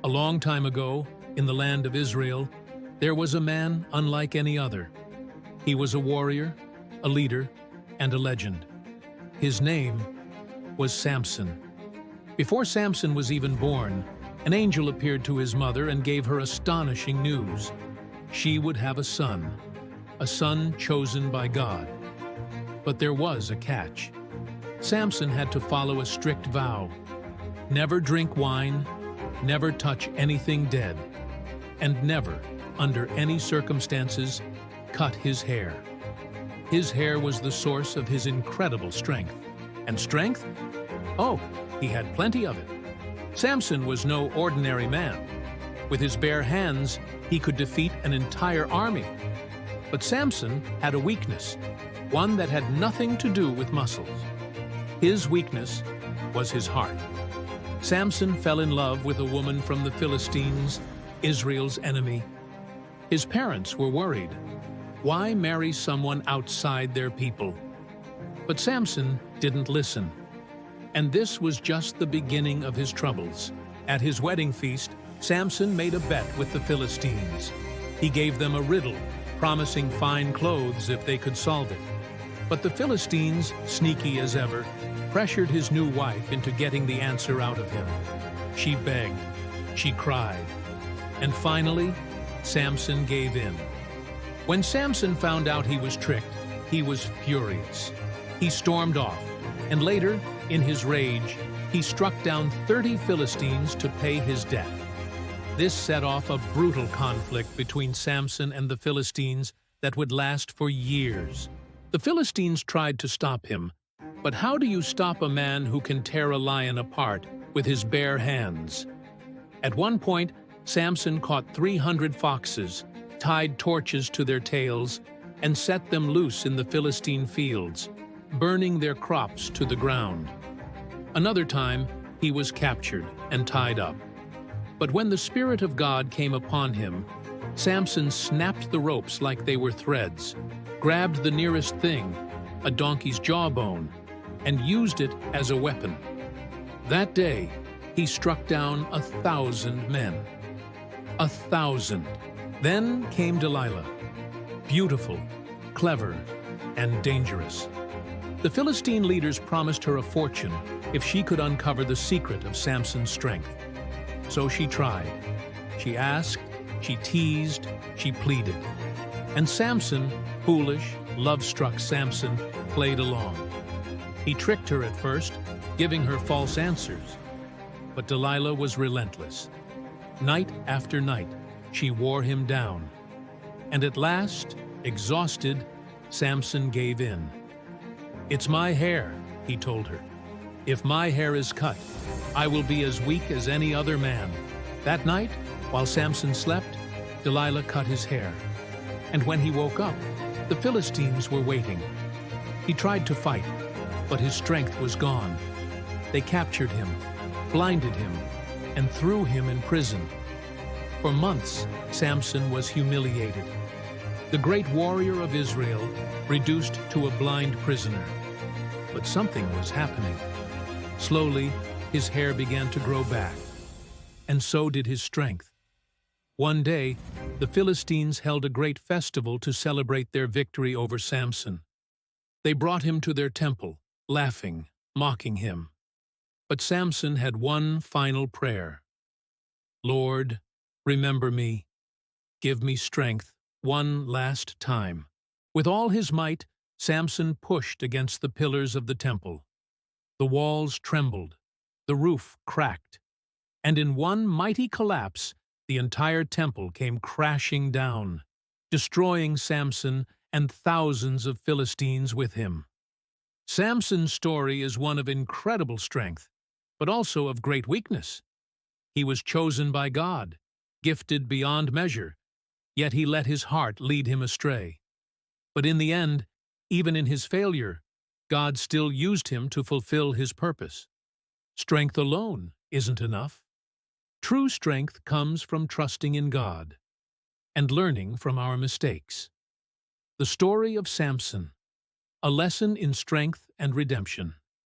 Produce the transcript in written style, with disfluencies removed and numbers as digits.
A long time ago, in the land of Israel, there was a man unlike any other. He was a warrior, a leader, and a legend. His name was Samson. Before Samson was even born, an angel appeared to his mother and gave her astonishing news. She would have a son chosen by God. But there was a catch. Samson had to follow a strict vow: never drink wine, never touch anything dead, and never, under any circumstances, cut his hair. His hair was the source of his incredible strength. And strength? Oh, he had plenty of it. Samson was no ordinary man. With his bare hands, he could defeat an entire army. But Samson had a weakness, one that had nothing to do with muscles. His weakness was his heart. Samson fell in love with a woman from the Philistines, Israel's enemy. His parents were worried. Why marry someone outside their people? But Samson didn't listen. And this was just the beginning of his troubles. At his wedding feast, Samson made a bet with the Philistines. He gave them a riddle, promising fine clothes if they could solve it. But the Philistines, sneaky as ever, pressured his new wife into getting the answer out of him. She begged, she cried, and finally, Samson gave in. When Samson found out he was tricked, he was furious. He stormed off, and later, in his rage, he struck down 30 Philistines to pay his debt. This set off a brutal conflict between Samson and the Philistines that would last for years. The Philistines tried to stop him, but how do you stop a man who can tear a lion apart with his bare hands? At one point, Samson caught 300 foxes, tied torches to their tails, and set them loose in the Philistine fields, burning their crops to the ground. Another time, he was captured and tied up. But when the Spirit of God came upon him, Samson snapped the ropes like they were threads, grabbed the nearest thing, a donkey's jawbone, and used it as a weapon. That day, he struck down 1,000 men. 1,000. Then came Delilah, beautiful, clever, and dangerous. The Philistine leaders promised her a fortune if she could uncover the secret of Samson's strength. So she tried. She asked, she teased, she pleaded. And Samson, foolish, love-struck Samson, played along. He tricked her at first, giving her false answers. But Delilah was relentless. Night after night, she wore him down. And at last, exhausted, Samson gave in. "It's my hair," he told her. "If my hair is cut, I will be as weak as any other man." That night, while Samson slept, Delilah cut his hair. And when he woke up, the Philistines were waiting. He tried to fight, but his strength was gone. They captured him, blinded him, and threw him in prison. For months, Samson was humiliated. The great warrior of Israel, reduced to a blind prisoner. But something was happening. Slowly, his hair began to grow back, and so did his strength. One day, the Philistines held a great festival to celebrate their victory over Samson. They brought him to their temple, laughing, mocking him. But Samson had one final prayer. "Lord, remember me. Give me strength one last time." With all his might, Samson pushed against the pillars of the temple. The walls trembled, the roof cracked, and in one mighty collapse, the entire temple came crashing down, destroying Samson and thousands of Philistines with him. Samson's story is one of incredible strength, but also of great weakness. He was chosen by God, gifted beyond measure, yet he let his heart lead him astray. But in the end, even in his failure, God still used him to fulfill his purpose. Strength alone isn't enough. True strength comes from trusting in God and learning from our mistakes. The story of Samson, a lesson in strength and redemption.